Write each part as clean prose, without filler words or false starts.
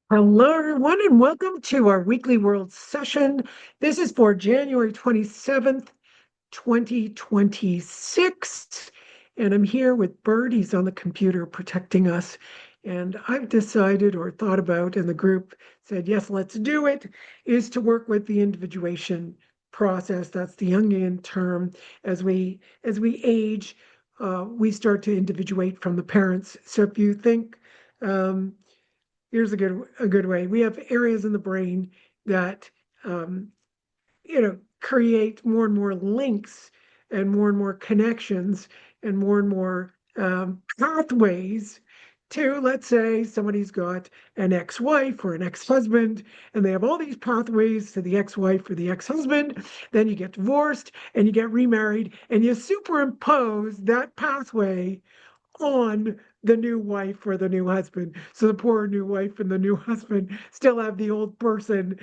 Hello, everyone, and welcome to our weekly world session. This is for January 27th, 2026. And I'm here with Bird. He's on the computer protecting us. And I've decided or thought about, and the group said, yes, let's do it, is to work with the individuation process. That's the Jungian term. As we age, we start to individuate from the parents. So if you think, um, here's a good way. We have areas in the brain that create more and more links and more connections and more pathways to, let's say, somebody's got an ex-wife or an ex-husband, and they have all these pathways to the ex-wife or the ex-husband. Then you get divorced and you get remarried, and you superimpose that pathway on the new wife or the new husband. So the poor new wife and the new husband still have the old person,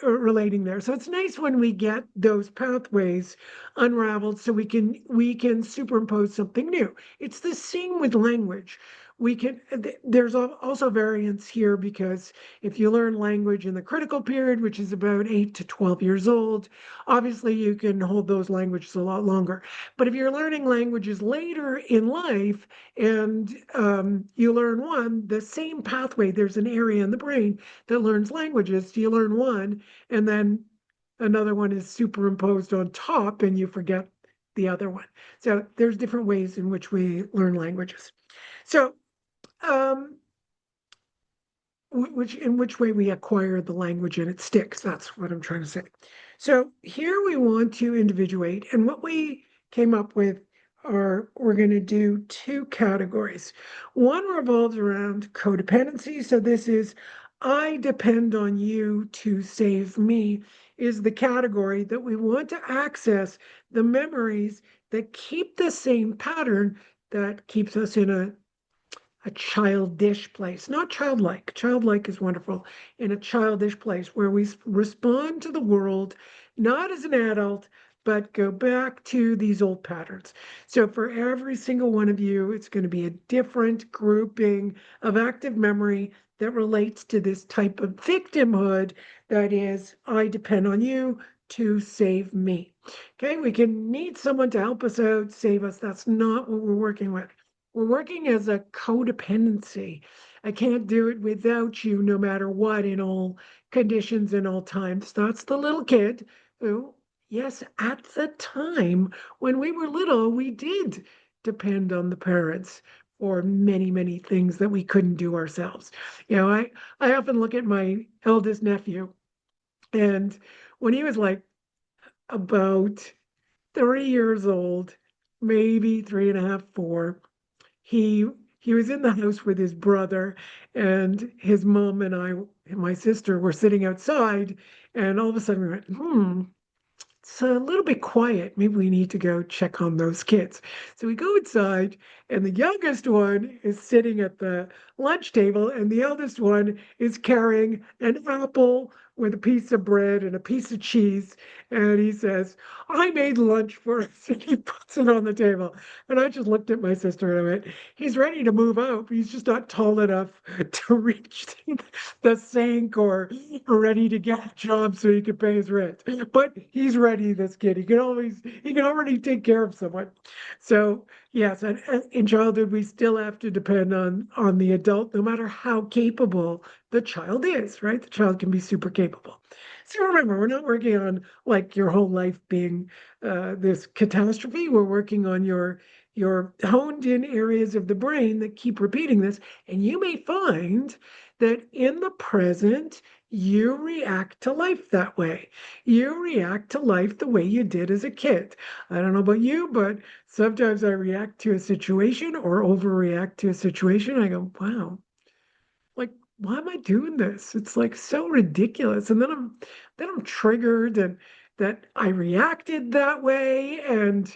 relating there. So it's nice when we get those pathways unraveled so we can superimpose something new. It's the same with language. There's also variance here because if you learn language in the critical period, which is about 8 to 12 years old, obviously you can hold those languages a lot longer. But if you're learning languages later in life, and you learn one, the same pathway, there's an area in the brain that learns languages. So you learn one, and then another one is superimposed on top, and you forget the other one. So there's different ways in which we learn languages. So, um, which way we acquire the language and it sticks. That's what I'm trying to say. So here we want to individuate, and what we came up with are we're going to do two categories. One revolves around codependency. So this is I depend on you to save me, is the category that we want to access the memories that keep the same pattern that keeps us in a childish place, not childlike. Childlike is wonderful. In a childish place where we respond to the world, not as an adult, but go back to these old patterns. So for every single one of you, it's going to be a different grouping of active memory that relates to this type of victimhood that is, I depend on you to save me. Okay, we can need someone to help us out, save us. That's not what we're working with. We're working as a codependency. I can't do it without you, no matter what, in all conditions and all times. That's the little kid who, yes, at the time when we were little, we did depend on the parents for many, many things that we couldn't do ourselves. I often look at my eldest nephew, and when he was like about 3 years old, maybe three and a half, four, he he was in the house with his brother, and his mom and I and my sister were sitting outside, and all of a sudden we went, it's a little bit quiet. Maybe we need to go check on those kids. So we go inside, and the youngest one is sitting at the lunch table, and the eldest one is carrying an apple with a piece of bread and a piece of cheese. And he says, I made lunch for us. And he puts it on the table. And I just looked at my sister and I went, he's ready to move out. But he's just not tall enough to reach the sink or ready to get a job so he can pay his rent. But he's ready, this kid. He can already take care of someone. So yes, and in childhood we still have to depend on the adult, no matter how capable the child is, right? The child can be super capable. So remember, we're not working on like your whole life being this catastrophe. We're working on your honed in areas of the brain that keep repeating this, and you may find that in the present, you react to life that way. You react to life the way you did as a kid. I don't know about you, but sometimes I react to a situation or overreact to a situation. I go, wow, like, why am I doing this? It's like so ridiculous. And then I'm triggered and that I reacted that way, and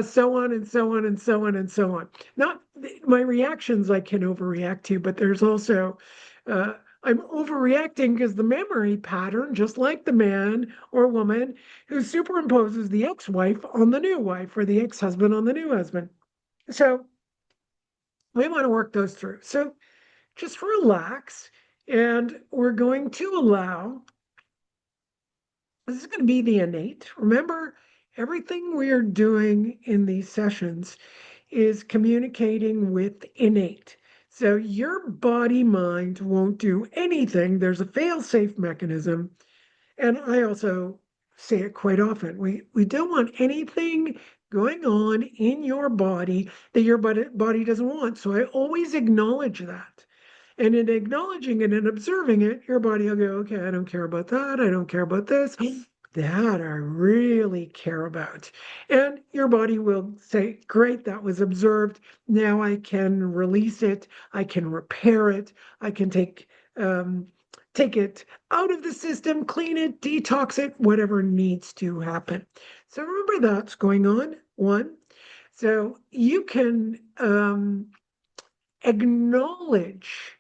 so on and so on and so on and so on. Not my reactions I can overreact to, but there's also uh, I'm overreacting because the memory pattern, just like the man or woman who superimposes the ex-wife on the new wife or the ex-husband on the new husband. So we want to work those through. So just relax And we're going to allow, this is going to be the innate. Remember, everything we are doing in these sessions is communicating with innate. So your body mind won't do anything. There's a fail-safe mechanism. And I also say it quite often. We don't want anything going on in your body that your body doesn't want. So I always acknowledge that. And in acknowledging it and observing it, your body will go, okay, I don't care about that. I don't care about this. That I really care about. And your body will say, great, that was observed. Now I can release it. I can repair it. I can take it out of the system, clean it, detox it, whatever needs to happen. So remember that's going on, one. So you can acknowledge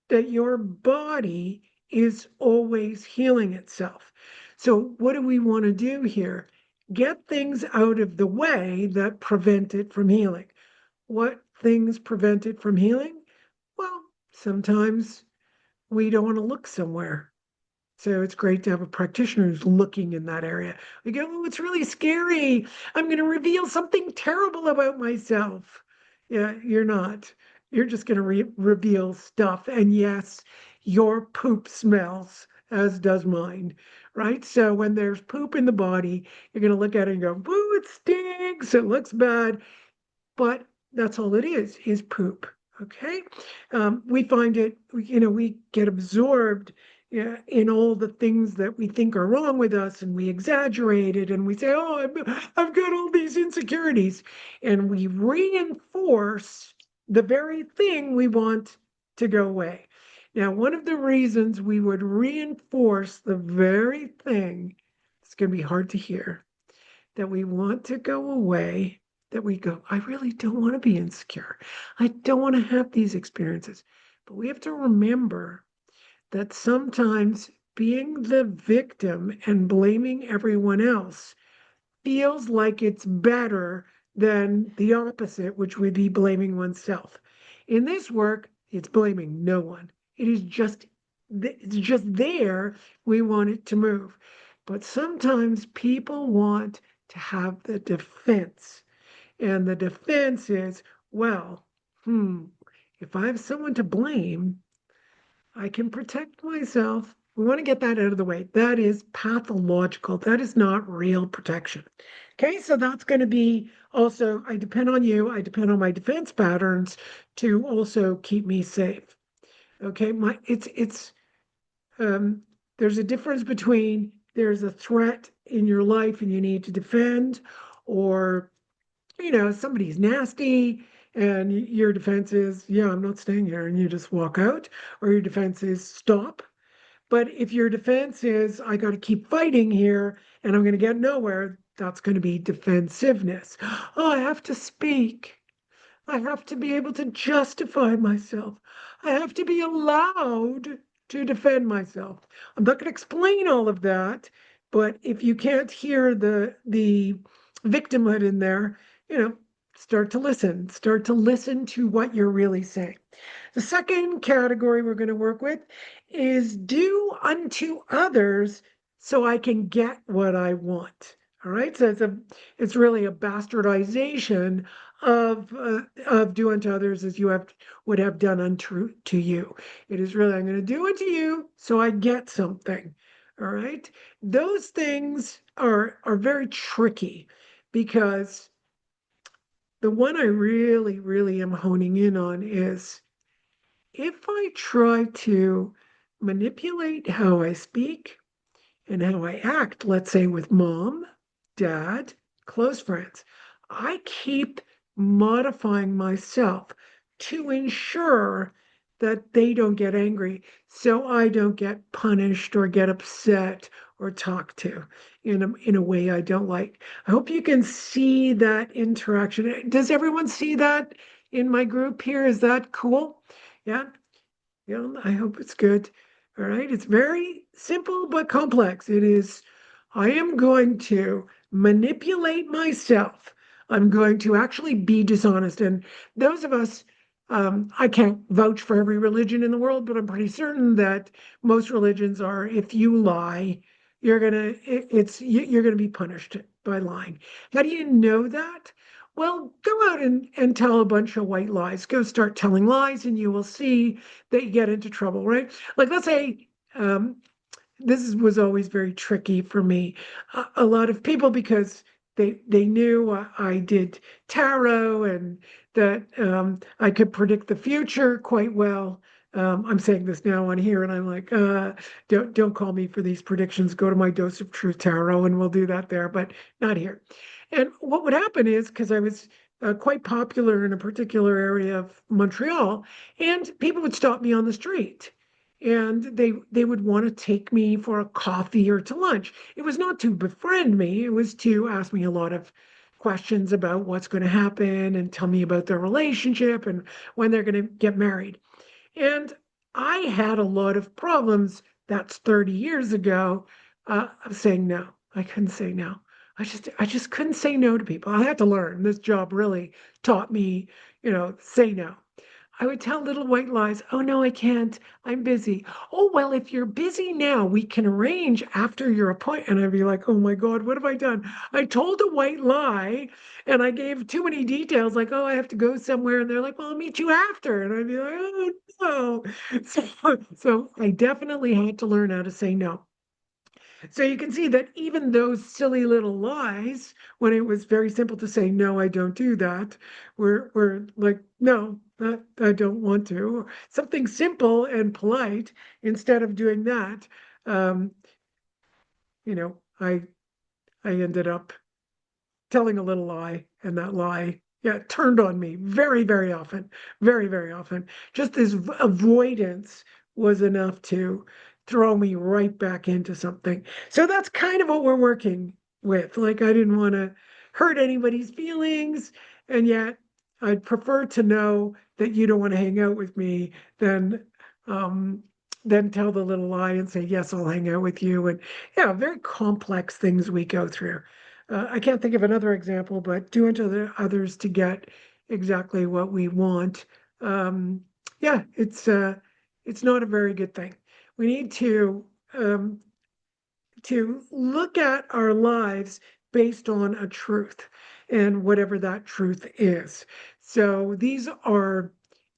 that your body is always healing itself. So, what do we want to do here? Get things out of the way that prevent it from healing. What things prevent it from healing? Well, sometimes we don't want to look somewhere. So it's great to have a practitioner who's looking in that area. We go, oh, it's really scary. I'm going to reveal something terrible about myself. Yeah, you're not. You're just going to reveal stuff. And yes, your poop smells, as does mine, right? So when there's poop in the body, you're going to look at it and go, boo, it stinks. It looks bad. But that's all it is poop. Okay. We find it, we get absorbed, yeah, in all the things that we think are wrong with us, and we exaggerate it, and we say, oh, I've got all these insecurities. And we reinforce the very thing we want to go away. Now, one of the reasons we would reinforce the very thing, it's going to be hard to hear, that we want to go away, that we go, I really don't want to be insecure. I don't want to have these experiences. But we have to remember that sometimes being the victim and blaming everyone else feels like it's better than the opposite, which would be blaming oneself. In this work, it's blaming no one. It's just there. We want it to move. But sometimes people want to have the defense. And the defense is, well, if I have someone to blame, I can protect myself. We want to get that out of the way. That is pathological. That is not real protection. Okay, so that's going to be also, I depend on you. I depend on my defense patterns to also keep me safe. Okay, there's a difference between there's a threat in your life and you need to defend, or somebody's nasty and your defense is, yeah, I'm not staying here, and you just walk out, or your defense is stop. But if your defense is, I got to keep fighting here and I'm going to get nowhere, that's going to be defensiveness. Oh, I have to speak. I have to be able to justify myself. I have to be allowed to defend myself. I'm not going to explain all of that, but if you can't hear the victimhood in there, you know, start to listen. Start to listen to what you're really saying. The second category we're going to work with is do unto others so I can get what I want. All right, so it's really a bastardization of do unto others as you would have done unto to you. It is really, I'm going to do unto you so I get something. All right, those things are very tricky, because the one I really, really am honing in on is if I try to manipulate how I speak and how I act, let's say with mom, dad, close friends, I keep modifying myself to ensure that they don't get angry, so I don't get punished or get upset or talked to in a way I don't like. I hope you can see that interaction. Does everyone see that in my group here? Is that cool? Yeah. Yeah, I hope it's good. All right. It's very simple but complex. It is, I am going to manipulate myself. I'm going to actually be dishonest. And those of us I can't vouch for every religion in the world, but I'm pretty certain that most religions are, if you lie, you're gonna be punished by lying. How do you know that? Well, go out and tell a bunch of white lies. Go start telling lies, and you will see that you get into trouble, right? Like, let's say was always very tricky for me. A lot of people, because they knew I did tarot and that I could predict the future quite well. I'm saying this now on here, and I'm like, don't call me for these predictions. Go to my Dose of Truth Tarot, and we'll do that there, but not here. And what would happen is, because I was quite popular in a particular area of Montreal, and people would stop me on the street and they would want to take me for a coffee or to lunch. It was not to befriend me, it was to ask me a lot of questions about what's going to happen and tell me about their relationship and when they're going to get married. And I had a lot of problems, that's 30 years ago, of saying no. I couldn't say no. I just couldn't say no to people. I had to learn. This job really taught me, say no. I would tell little white lies. Oh, no, I can't. I'm busy. Oh, well, if you're busy now, we can arrange after your appointment. And I'd be like, oh my God, what have I done? I told a white lie and I gave too many details, like, oh, I have to go somewhere. And they're like, well, I'll meet you after. And I'd be like, oh, no. So I definitely had to learn how to say no. So you can see that even those silly little lies, when it was very simple to say, no, I don't do that, were like, no, I don't want to. Something simple and polite instead of doing that. Um, you know, I ended up telling a little lie, and that lie, yeah, turned on me very, very often, very, very often. Just this avoidance was enough to throw me right back into something. So that's kind of what we're working with. Like, I didn't want to hurt anybody's feelings, and yet I'd prefer to know that you don't want to hang out with me than um than tell the little lie and say, yes, I'll hang out with you. And yeah, very complex things we go through. I can't think of another example, but do unto the others to get exactly what we want. Um, yeah, it's not a very good thing. We need um, to look at our lives based on a truth and whatever that truth is. So these are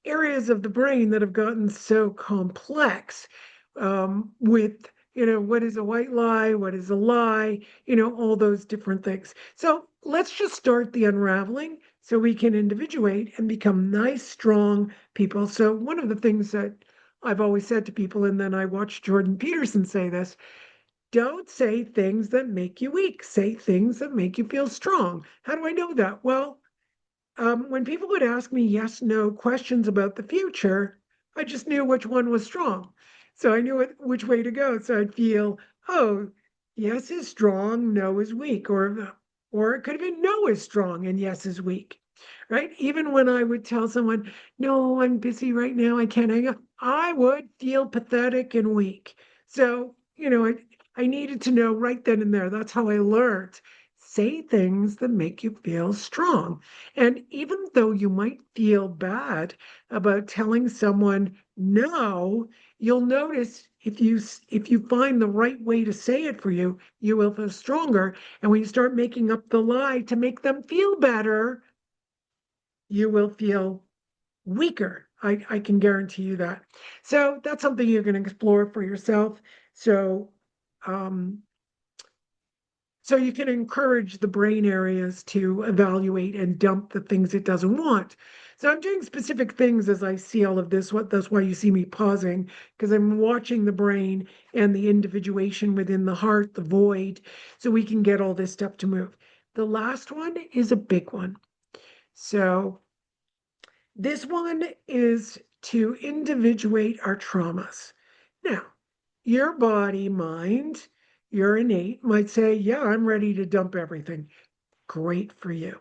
areas of the brain that have gotten so complex with, what is a white lie, what is a lie, all those different things. So let's just start the unraveling so we can individuate and become nice, strong people. So one of the things that I've always said to people, and then I watched Jordan Peterson say this, don't say things that make you weak. Say things that make you feel strong. How do I know that? Well, when people would ask me yes, no questions about the future, I just knew which one was strong. So I knew which way to go. So I'd feel, oh, yes is strong, no is weak, or it could have been no is strong and yes is weak, right? Even when I would tell someone, no, I'm busy right now, I can't hang up, I would feel pathetic and weak. So, I needed to know right then and there. That's how I learned. Say things that make you feel strong. And even though you might feel bad about telling someone no, you'll notice if you find the right way to say it for you, you will feel stronger. And when you start making up the lie to make them feel better, you will feel weaker. I can guarantee you that. So that's something you can explore for yourself. So um, so you can encourage the brain areas to evaluate and dump the things it doesn't want. So I'm doing specific things as I see all of this. That's why you see me pausing, because I'm watching the brain and the individuation within the heart, the void, so we can get all this stuff to move. The last one is a big one. So this one is to individuate our traumas. Now, your body, mind, your innate might say, yeah, I'm ready to dump everything. Great for you.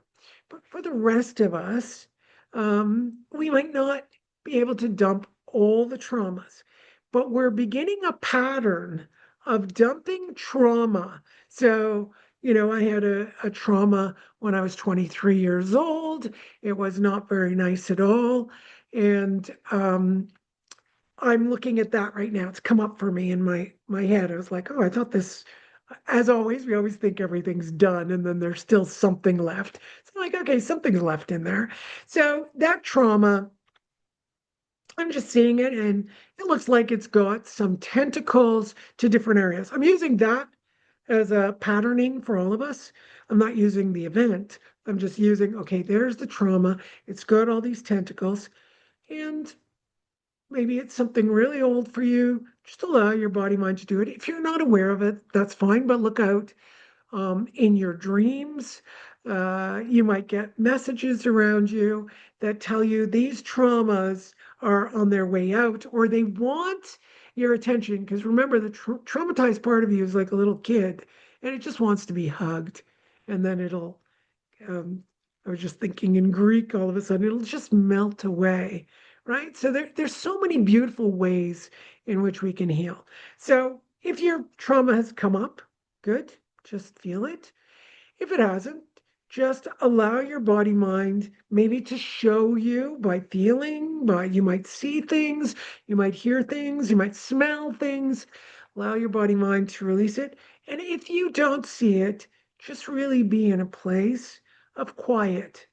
But for the rest of us, we might not be able to dump all the traumas, but we're beginning a pattern of dumping trauma. So, I had a trauma when I was 23 years old. It was not very nice at all. And I'm looking at that right now. It's come up for me in my head. I was like, oh, I thought this, as always, we always think everything's done and then there's still something left. So I'm like, okay, something's left in there. So that trauma, I'm just seeing it and it looks like it's got some tentacles to different areas. I'm using that as a patterning for all of us. I'm not using the event. I'm just using, okay, there's the trauma. It's got all these tentacles. And maybe it's something really old for you. Just allow your body mind to do it. If you're not aware of it, that's fine, but look out in your dreams. You might get messages around you that tell you these traumas are on their way out or they want your attention. Because remember, the traumatized part of you is like a little kid and it just wants to be hugged. And then it'll I was just thinking in Greek all of a sudden, it'll just melt away, right? So there's so many beautiful ways in which we can heal. So if your trauma has come up, good, just feel it. If it hasn't, just allow your body mind maybe to show you by feeling, by you might see things, you might hear things, you might smell things. Allow your body mind to release it. And if you don't see it, just really be in a place of quiet.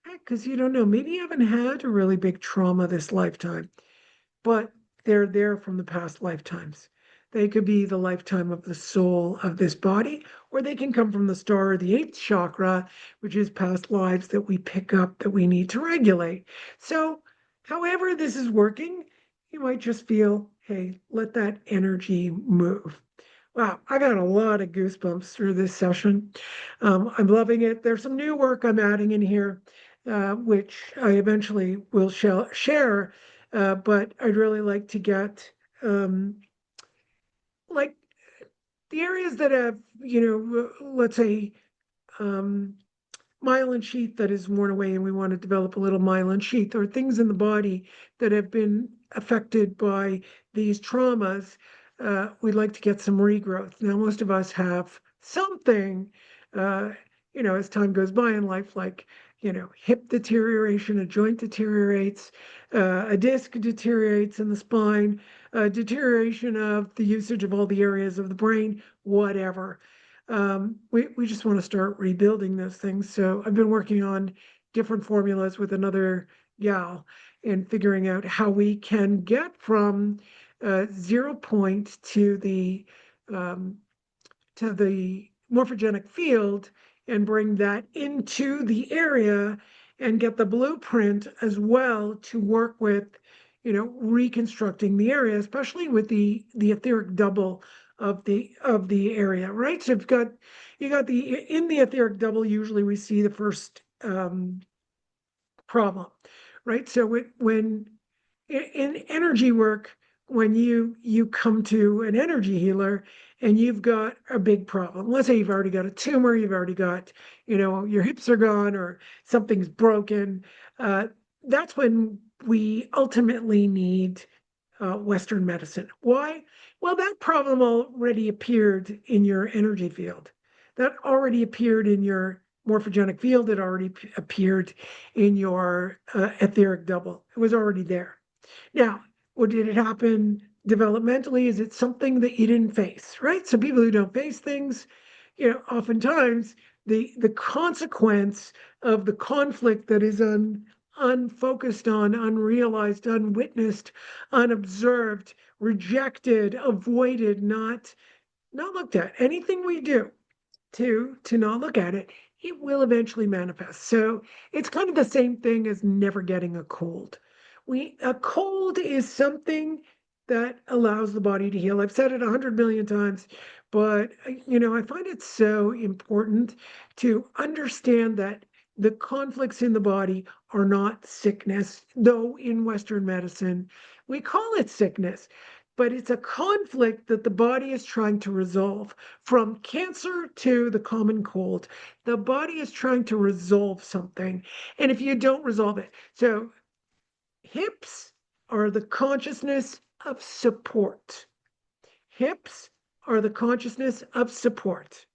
Because you don't know, maybe you haven't had a really big trauma this lifetime, but they're there from the past lifetimes. They could be the lifetime of the soul of this body, or they can come from the star or the eighth chakra, which is past lives that we pick up that we need to regulate. So, however, this is working, you might just feel, hey, let that energy move. Wow, I got a lot of goosebumps through this session. I'm loving it. There's some new work I'm adding in here, which I eventually will share. But I'd really like to get like the areas that have, let's say, um, myelin sheath that is worn away and we want to develop a little myelin sheath or things in the body that have been affected by these traumas, we'd like to get some regrowth. Now, most of us have something, uh, as time goes by in life, like, hip deterioration, a joint deteriorates, a disc deteriorates in the spine, deterioration of the usage of all the areas of the brain, whatever. We just want to start rebuilding those things. So I've been working on different formulas with another gal and figuring out how we can get from 0 point um, to the morphogenic field and bring that into the area and get the blueprint as well to work with, reconstructing the area, especially with the etheric double of the area, right? So you got the in the etheric double, usually we see the first problem, right? So when in energy work, when you come to an energy healer and you've got a big problem, let's say you've already got a tumor, you've already got, your hips are gone or something's broken, uh, that's when we ultimately need Western medicine. Why? Well, that problem already appeared in your energy field. That already appeared in your morphogenic field. It already appeared in your etheric double. It was already there. Now, what did it happen developmentally? Is it something that you didn't face, right? So people who don't face things, oftentimes the consequence of the conflict that is unfocused on, unrealized, unwitnessed, unobserved, rejected, avoided, not looked at. Anything we do to not look at it, it will eventually manifest. So it's kind of the same thing as never getting a cold. A cold is something that allows the body to heal. I've said it 100 million times, but I find it so important to understand that the conflicts in the body are not sickness, though in Western medicine we call it sickness, but it's a conflict that the body is trying to resolve. From cancer to the common cold, the body is trying to resolve something. And if you don't resolve it, so hips are the consciousness of support. Hips are the consciousness of support.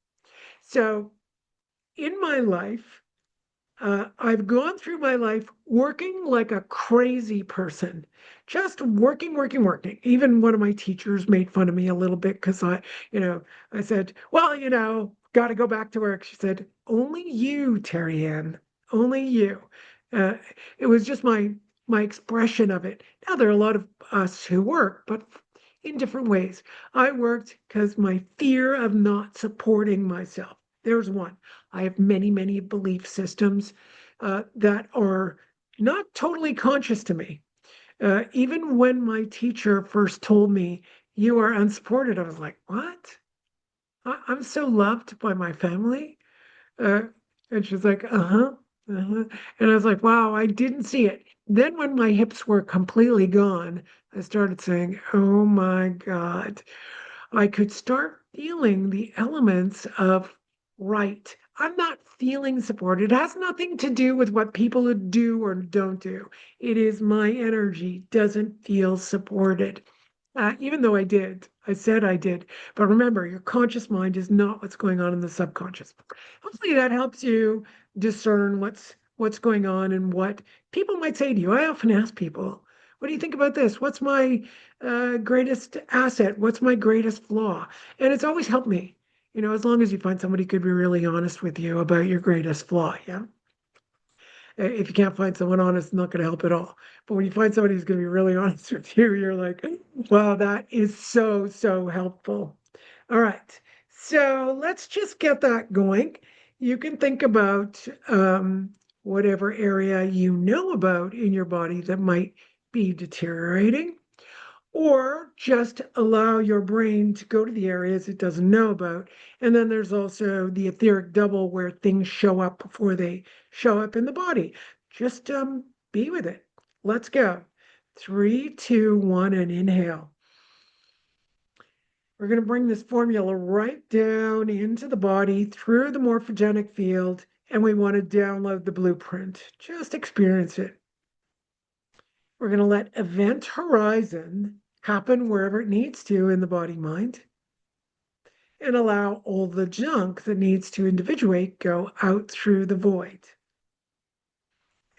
So in my life, I've gone through my life working like a crazy person, just working, working, working. Even one of my teachers made fun of me a little bit because I said, well, got to go back to work. She said, only you, Terryann, only you. Uh, it was just my expression of it. Now there are a lot of us who work, but in different ways. I worked because my fear of not supporting myself. There's one. I have many, many belief systems that are not totally conscious to me. Even when my teacher first told me, you are unsupported, I was like, what? I'm so loved by my family. Uh, and she's like, uh-huh, uh-huh. And I was like, wow, I didn't see it. Then when my hips were completely gone, I started saying, oh my God, I could start feeling the elements of right. I'm not feeling supported. It has nothing to do with what people do or don't do. It is my energy doesn't feel supported. Even though I said I did. But remember, your conscious mind is not what's going on in the subconscious. Hopefully that helps you discern what's going on and what people might say to you. I often ask people, what do you think about this? What's my greatest asset? What's my greatest flaw? And it's always helped me, as long as you find somebody who could be really honest with you about your greatest flaw. Yeah. If you can't find someone honest, it's not going to help at all. But when you find somebody who's going to be really honest with you, you're like, wow, that is so, so helpful. All right. So let's just get that going. You can think about whatever area you know about in your body that might be deteriorating, or just allow your brain to go to the areas it doesn't know about. And then there's also the etheric double where things show up before they show up in the body. Just be with it. Let's go. 3, 2, 1, and inhale. We're going to bring this formula right down into the body through the morphogenic field, and we want to download the blueprint. Just experience it. We're going to let event horizon happen wherever it needs to in the body mind, and allow all the junk that needs to individuate go out through the void.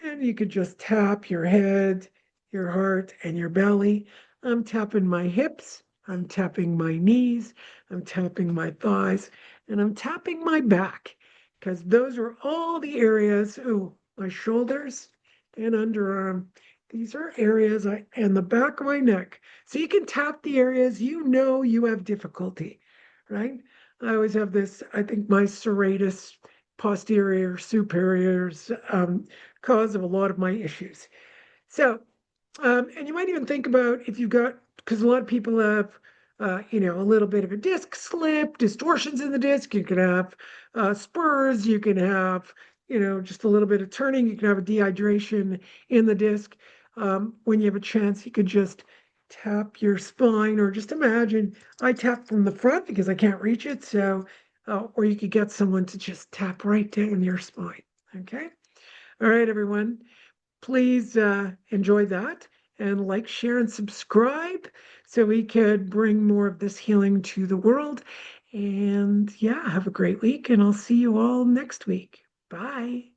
And you could just tap your head, your heart, and your belly. I'm tapping my hips, I'm tapping my knees, I'm tapping my thighs, and I'm tapping my back, because those are all the areas, my shoulders and underarm. These are areas and the back of my neck. So you can tap the areas you have difficulty, right? I always have this, I think my serratus posterior superiors cause of a lot of my issues. So, and you might even think about if you've got, because a lot of people have, a little bit of a disc slip, distortions in the disc. You can have spurs. You can have, just a little bit of turning. You can have a dehydration in the disc. When you have a chance, you could just tap your spine, or just imagine I tap from the front because I can't reach it. So, or you could get someone to just tap right down your spine. Okay. All right, everyone. Please enjoy that and like, share, and subscribe so we could bring more of this healing to the world. And yeah, have a great week, and I'll see you all next week. Bye.